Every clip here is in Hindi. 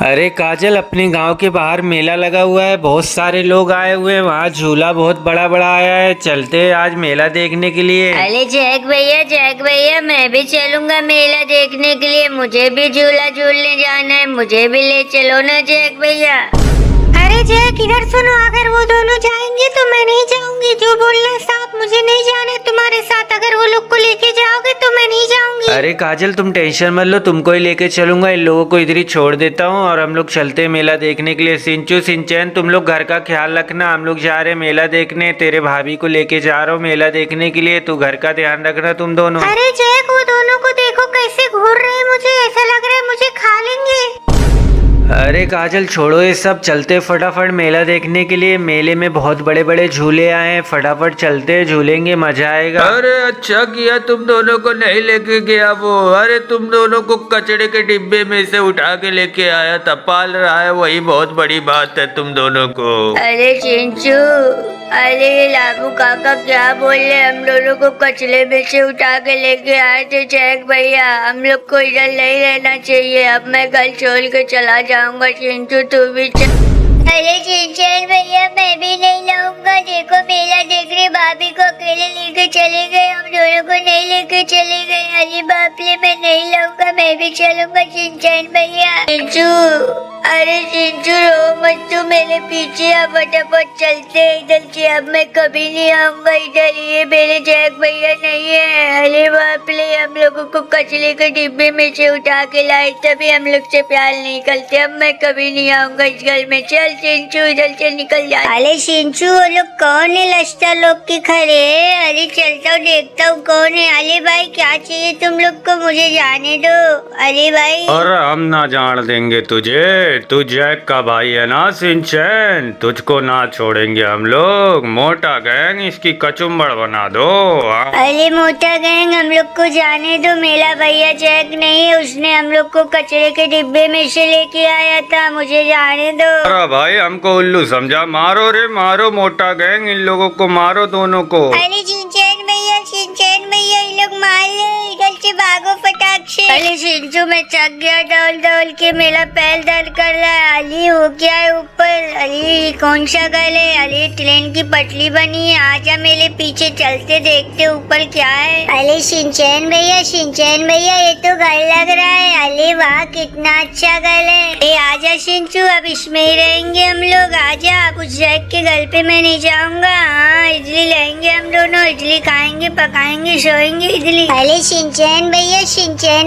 अरे काजल, अपने गांव के बाहर मेला लगा हुआ है। बहुत सारे लोग आए हुए हैं। वहाँ झूला बहुत बड़ा बड़ा आया है। चलते हैं आज मेला देखने के लिए। अरे जैक भैया मैं भी चलूंगा मेला देखने के लिए। मुझे भी झूला झूलने जाना है। मुझे भी ले चलो ना जैक भैया। अरे जैक इधर सुनो, अगर वो दोनों जाएंगे तो मैं नहीं जाऊंगी। जो बोलना साफ, मुझे नहीं जाना है तुम्हारे साथ। अगर वो लोग को लेके जाओगे तो मैं नहीं जाऊंगी। अरे काजल, तुम टेंशन मत लो, तुमको ही लेके चलूंगा। इन लोगों को इधर ही छोड़ देता हूँ और हम लोग चलते हैं मेला देखने के लिए। सिंचू सिंचैन, तुम लोग घर का ख्याल रखना। हम लोग जा रहे हैं मेला देखने। तेरे भाभी को लेके जा रहा हूँ मेला देखने के लिए। तू घर का ध्यान रखना तुम दोनों। अरे जैक, वो दोनों को देखो कैसे घूर रहे हैं। मुझे ऐसा लग रहा है मुझे खा लेंगे। अरे काजल, छोड़ो ये सब, चलते फटाफट मेला देखने के लिए। मेले में बहुत बड़े बड़े झूले आए हैं। फटाफट चलते, झूलेंगे, मजा आएगा। अरे अच्छा किया तुम दोनों को नहीं लेके गया वो। अरे तुम दोनों को कचड़े के डिब्बे में से उठा के लेके आया था। पाल रहा है, वही बहुत बड़ी बात है तुम दोनों को। अरे चिंचू, अरे लाबू काका क्या बोल रहे, हम दोनों को कचरे में से उठा के लेके आए थे जैक भैया। हम लोग को इधर नहीं रहना चाहिए। अब मैं घर छोड़ के चला जाऊंगा। चिंटू तू भी अरे चिंचन भैया मैं भी नहीं लाऊंगा। देखो मेला देखने भाभी को अकेले लेके चले गए, हम दोनों को नहीं लेके चले गए। अरे बाप रे, मैं नहीं लाऊंगा, मैं भी चलूंगा चिंचन भैया। चिंचू, अरे चिंचू रो मत, तू मेरे पीछे आ, फटाफट चलते इधर से। अब मैं कभी नहीं आऊंगा इधर, ये मेरे जैक भैया नहीं है। अरे बाप रे, हम लोगों को कचरे के डिब्बे में से उठा के लाए, तभी हम लोग से प्यार नहीं करते। अब मैं कभी नहीं आऊंगा इस घर में। चल चिंचू इधर से निकल जा। अरे चिंचू, वो लोग कौन है लश्ता लोग के खड़े? अरे चलता हूँ देखता हूँ कौन है। अरे भाई क्या चाहिए तुम लोग को? मुझे जाने दो। अरे भाई, और हम ना जान देंगे तुझे। तू जैक का भाई है ना सिंचैन, तुझको ना छोड़ेंगे हम लोग। मोटा गैंग, इसकी कचुम्बड़ बना दो। अरे मोटा गैंग, हम लोग को जाने दो। मेला भैया जैक नहीं है, उसने हम लोग को कचरे के डिब्बे में से लेके आया था। मुझे जाने दो। अरे भाई, हमको उल्लू समझा? मारो रे मारो, मोटा गैंग, इन लोगों को मारो दोनों को। अरे चिंचैन भैया ये लोग मार ले। इधर से भागो फटाक से। अरे चिंचू मैं चक गया दौड़ दौड़ के, मेरा पैर दर्द कर रहा है। अली हो गया है ऊपर। अरे कौन सा घर है? अरे ट्रेन की पटरी बनी है। आजा मेरे पीछे, चलते देखते ऊपर क्या है। अरे शिनचैन भैया ये तो घर लग रहा है। अरे वाह, कितना अच्छा घर है। ए आजा शिंचू, अब इसमें ही रहेंगे हम लोग। आजा, अब उस जैक के घर पे मैं नहीं जाऊंगा। हाँ, इडली लेंगे हम दोनों, इडली खाएंगे, पकाएंगे, सोएंगे इडली। अरे शिनचैन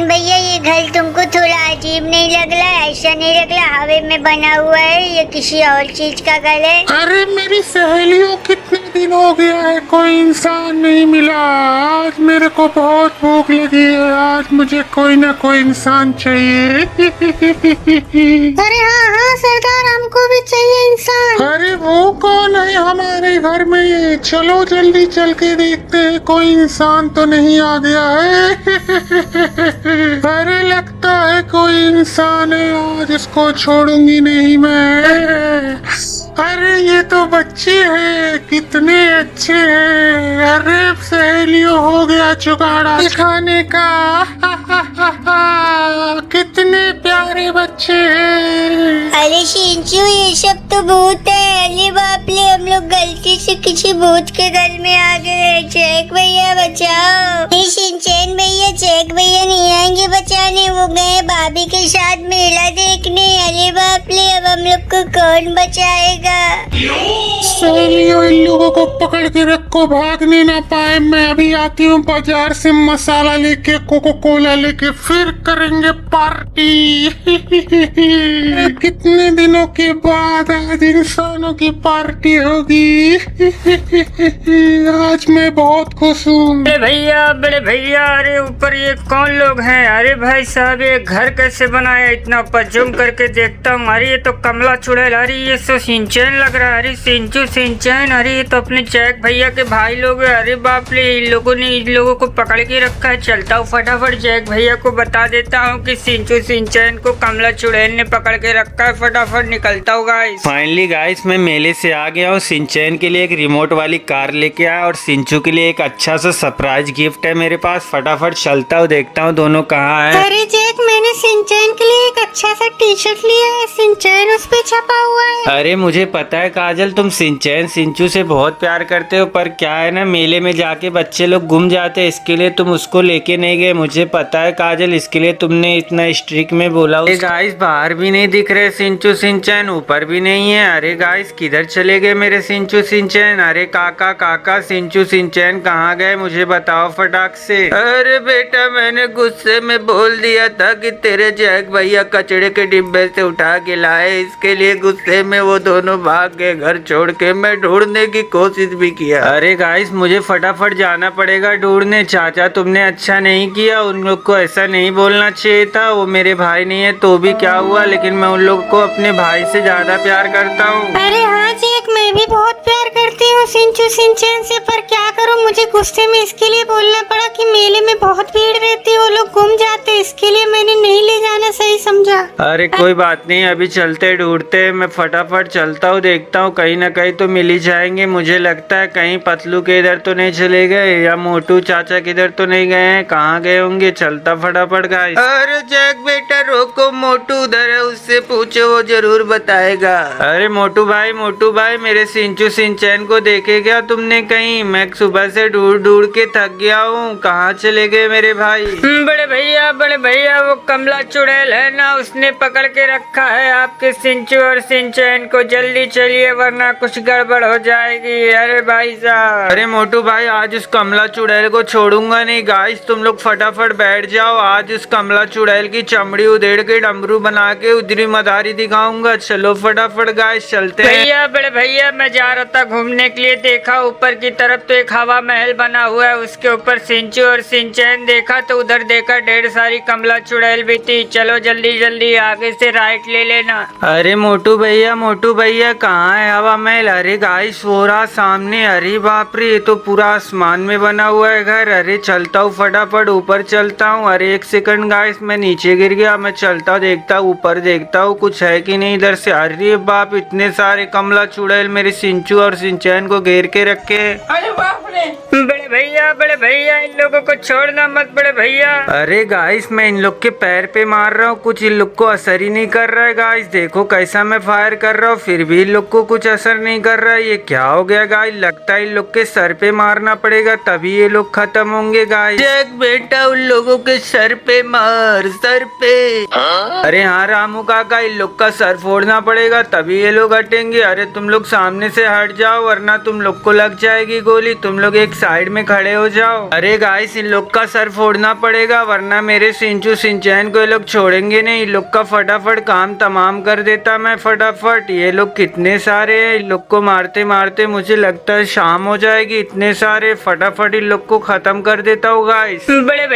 भैया ये घर तुमको थोड़ा अजीब नहीं लग रहा? ऐसा नहीं लग रहा हवे में बना हुआ है? ये किसी और चीज का घर है? अरे मेरी सहेलियों, कितने दिन हो गया है कोई इंसान नहीं मिला। आज मेरे को बहुत भूख लगी है। आज मुझे कोई ना कोई इंसान चाहिए। अरे हाँ सरदार, हमको भी चाहिए इंसान। अरे वो कौन है हमारे घर में? चलो जल्दी चल के देखते हैं, कोई इंसान तो नहीं आ गया है। अरे लगता है कोई इंसान है, आज इसको छोड़ूंगी नहीं मैं। अरे ये तो बच्चे हैं, कितने अच्छे हैं। अरे सहेलियों, हो गया जुगाड़ खाने का। कितने प्यारे बच्चे हैं। अरे शिंचू, ये सब तो भूत है। अरे बाप रे, हम लोग गलती से किसी भूत के घर में आ गए। जैक भैया बचाओ। नहीं शिनचैन भैया, जैक भैया नहीं आएंगे बचाने, वो गए भाभी के साथ मेला देखने। अरे बाप रे, अब हम लोग को कौन बचाएगा? सहेलियों, इन लोगों को पकड़ के रखो, भागने ना पाए। मैं अभी आती हूँ बाजार से मसाला लेके, कोको कोला लेके, फिर करेंगे पार्टी। कितने दिनों के बाद आज इंसानों की पार्टी होगी। आज मैं बहुत खुश हूँ। बड़े भैया, अरे ऊपर ये कौन लोग हैं? अरे भाई साहब, ये घर कैसे बनाया? इतना पजूम करके देखता हूँ। अरे ये तो कमला चुड़ैल। अरे ये तो सिंचैन लग रहा है। अरे सिंचू सिंचैन, अरे ये तो अपने जैक भैया के भाई लोग हैं। अरे बाप रे, इन लोगों को पकड़ के रखा है। चलता हूँ फटाफट जैक भैया को बता देता हूँ कि सिंचू सिंचैन को कमला चुड़ैल ने पकड़ के रखा है। फटाफट निकलता हूँ गाइस। फाइनली गाइस, मैं मेले से आ गया हूँ। सिंचैन के लिए एक रिमोट वाली कार लेके आया और सिंचू के लिए एक अच्छा सा सरप्राइज गिफ्ट है मेरे पास। फटाफट चलता हूँ, देखता हूँ दोनों कहाँ है। अरे जैक, मैंने शिनचैन के लिए एक अच्छा सा सा टी शर्ट लिया है, सिंचैन उस पे छपा हुआ है। अरे मुझे पता है काजल, तुम सिंचैन सिंचू से बहुत प्यार करते हो, पर क्या है ना, मेले में जाके बच्चे लोग गुम जाते हैं, इसके लिए तुम उसको लेके नहीं गए। मुझे पता है काजल, इसके लिए तुमने इतना स्ट्रिक्ट में बोला। गाइस बाहर भी नहीं दिख रहे सिंचू सिंचैन, ऊपर भी नहीं है। अरे गाइस किधर चले गए मेरे सिंचू सिंचैन? अरे काका काका सिंचू सिंचैन कहाँ गए, मुझे बताओ फटाक से। अरे बेटा मैंने गुस्से में बोल दिया था कि तेरे जैक भैया कचड़े के डिब्बे से उठा के लाए, इसके लिए गुस्से में वो दोनों भाग गए घर छोड़ के। मैं ढूंढने की कोशिश भी किया। अरे गाइस मुझे फटाफट जाना पड़ेगा ढूंढने। चाचा तुमने अच्छा नहीं किया, उन लोग को ऐसा नहीं बोलना चाहिए था। वो मेरे भाई नहीं है तो भी क्या हुआ, लेकिन मैं उन लोग को अपने भाई से ज्यादा प्यार करता हूँ। अरे हाँ जैक, मैं भी बहुत प्यार करती हूँ सिंचू सिंचैन से, पर क्या करूँ, मुझे गुस्से में इसके लिए बोलना पड़ा कि मेले में बहुत भीड़ रहती है, वो लोग गुम जाते, इसके लिए मैंने नहीं ले जाना सही समझा। अरे कोई बात नहीं, अभी चलते ढूंढते। मैं फटाफट चलता हूँ, देखता हूँ कहीं ना कहीं तो मिल ही जाएंगे। मुझे लगता है कहीं पतलू के इधर तो नहीं चले गए, या मोटू चाचा किधर तो नहीं गए हैं। कहाँ गए होंगे, चलता फटाफट गाइस। अरे जैक बेटा रोको, मोटू उधर है, उससे पूछो वो जरूर बताएगा। अरे मोटू भाई मेरे सिंचू सिंचैन को देखे क्या तुमने कहीं? मैं सुबह से ढूंढ ढूंढ के थक गया हूँ, कहाँ चले गए मेरे भाई? बड़े भैया वो कमला चुड़ैल है ना, उसने पकड़ के रखा है आपके सिंचू और सिंचैन को। जल्दी चलिए वरना कुछ गड़बड़ हो जाएगी। अरे भाई साहब, अरे मोटू भाई आज उस कमला चुड़ैल को छोड़ूंगा नहीं। गाइस तुम लोग फटाफट बैठ जाओ, आज उस कमला चुड़ैल की चमड़ी उधेड़ के डमरू बना के उधरी मदारी दिखाऊंगा। चलो फटाफट गाइस चलते हैं। भैया बड़े भैया मैं जा रहा था घूमने के लिए, देखा ऊपर की तरफ तो एक हवा महल बना हुआ है, उसके ऊपर सिंचू और सिंचैन देखा तो उधर देखा ढेर सारी कमला चुड़ैल भी थी। चलो जल्दी आगे से राइट ले लेना। अरे मोटू भैया कहाँ है हवा महल? अरे गाइस वो रहा सामने। अरे बाप रे, ये तो पूरा आसमान में बना हुआ है घर। अरे चलता हूँ फटाफट ऊपर चलता हूँ। अरे एक सेकंड गाइस, मैं नीचे गिर गया। मैं चलता देखता ऊपर देखता हूँ कुछ है कि नहीं इधर से। अरे बाप, इतने सारे कमला चुड़ैल मेरे सिंचू और सिंचैन को घेर के रखे। अरे बाप रे, बड़े भैया इन लोगों को छोड़ना मत बड़े भैया। अरे गाइस मैं इन लोग के पैर पे मार रहा हूँ, कुछ इन लोग को असर ही नहीं कर रहा है। गाइस देखो कैसा मैं फायर कर रहा हूँ, फिर भी इन लोग को कुछ असर नहीं कर रहा है। ये क्या हो गया गाइस? लगता है इन लोग के सर पे मारना पड़ेगा तभी ये लोग खत्म होंगे। गाइस जैक बेटा उन लोगों के सर पे मार, सर पे। अरे हाँ रामू काका, इन लोग का सर फोड़ना पड़ेगा तभी ये लोग हटेंगे। अरे तुम लोग सामने से हट जाओ वरना तुम लोग को लग जाएगी गोली। तुम लोग एक साइड में खड़े हो जाओ। अरे गाइस इन लोग का सर फोड़ना पड़ेगा वरना मेरे सिंचू सिंचैन को ये लोग छोड़ेंगे नहीं। इन लोग का फटाफट काम तमाम कर देता मैं फटाफट। ये लोग कितने सारे हैं, इन लोग को मारते मारते मुझे लगता है शाम हो जाएगी। इतने सारे, फटाफट इन लोग को खत्म कर देता हूँ गाइस। बड़े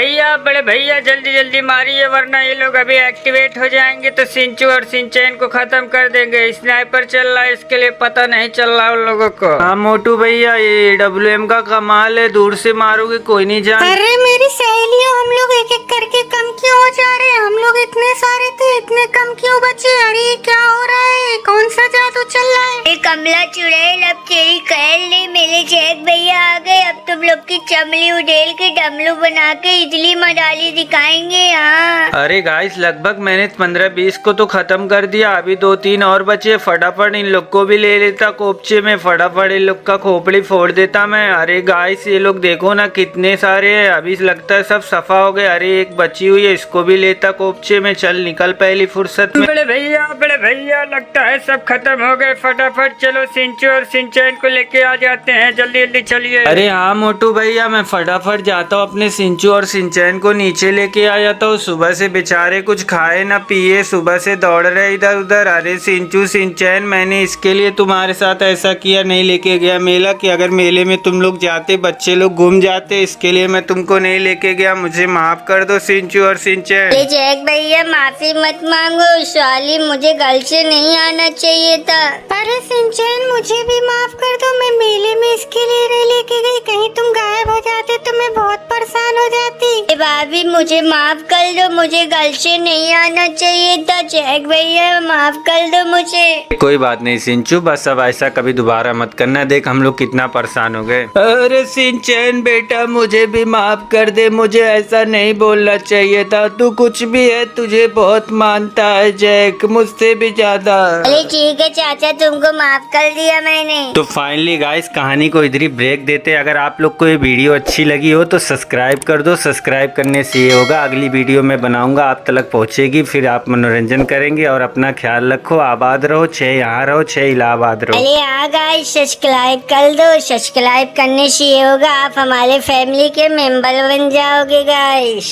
भैया जल्दी मारिए वरना ये लोग अभी एक्टिवेट हो जाएंगे तो सिंचू और सिंचैन को खत्म कर देंगे। स्नाइपर चल रहा है, इसके लिए पता नहीं चल रहा उन लोगों को। हाँ मोटू भैया, ये WM का कमाल है, दूर से मारोगे कोई नहीं जान। अरे मेरी सहेलियों, हम लोग एक एक करके कम क्यों हो जा रहे हैं? हम लोग इतने सारे थे, इतने कम क्यों बचे? अरे क्या हो रहा है? कौन सा जादू चल रहा है? कमला चुड़ैल अब तेरी कहल नहीं, मेरे जैक भैया आ गए। अब तुम लोग की चमड़ी उड़ेल के डमरू बना के इडली मडाली दिखाएंगे। हाँ अरे गाइस लगभग मैंने 15-20 को तो खत्म कर दिया, अभी 2-3 और बचे। फटाफट इन लोग को भी ले लेता कोपचे में, फटाफट इन लोग का खोपड़ी फोड़ देता मैं। अरे गाइस ये लोग देखो ना कितने सारे हैं, अभी लगता है सब सफा हो गए। अरे एक बची हुई है, इसको भी लेता कोपचे में। चल निकल पहली फुर्सत में। बड़े भैया लगता है सब खत्म हो गए। फटाफट चलो सिंचू और सिंचैन को लेके आ जाते हैं, जल्दी चलिए। अरे हाँ मोटू भैया, मैं फटाफट जाता हूँ अपने सिंचू और सिंचैन को नीचे लेके आ जाता हूँ। सुबह से बेचारे कुछ खाए ना पिए, सुबह से दौड़ रहे इधर उधर। अरे सिंचू सिंचैन, मैंने इसके लिए तुम्हारे साथ ऐसा किया, नहीं लेके गया मेला कि अगर मेले में तुम लोग जाते बच्चे लोग गुम जाते, इसके लिए मैं तुमको नहीं लेके गया। मुझे माफ कर दो सिंचू और सिंचैन। जैक भैया माफी मत मांगो, सॉरी मुझे गल से नहीं आना चाहिए था। अरे सिंचैन मुझे भी माफ कर दो, मैं मेले में इसके लिए नहीं लेके गई, कहीं तुम गायब हो जाते तो मैं बहुत परेशान हो जाती। भाभी मुझे माफ कर दो, मुझे गल से नहीं आना चाहिए था। जैक भैया माफ कर दो मुझे। कोई बात नहीं सिंचू, बस अब ऐसा कभी दोबारा मत करना। देख हम लोग कितना परेशान हो गए। अरे सिंचू सिंचैन बेटा मुझे भी माफ कर दे, मुझे ऐसा नहीं बोलना चाहिए था। तू कुछ भी है, तुझे बहुत मानता है जैक, मुझसे भी ज्यादा। अरे ठीक है चाचा, तुमको माफ कर दिया मैंने। तो फाइनली गाइस कहानी को इधर ही ब्रेक देते। अगर आप लोग को ये वीडियो अच्छी लगी हो तो सब्सक्राइब कर दो। सब्सक्राइब करने से ये होगा अगली वीडियो में बनाऊंगा आप तक पहुंचेगी, फिर आप मनोरंजन करेंगे। और अपना ख्याल रखो, आबाद रहो, 6 यहाँ रहो 6 इलाहाबाद रहो। अरे हाँ गाइस, सब्सक्राइब कर दो। सब्सक्राइब करने से ये होगा आप हमारे फैमिली के मेंबर बन जाओगे गाइस।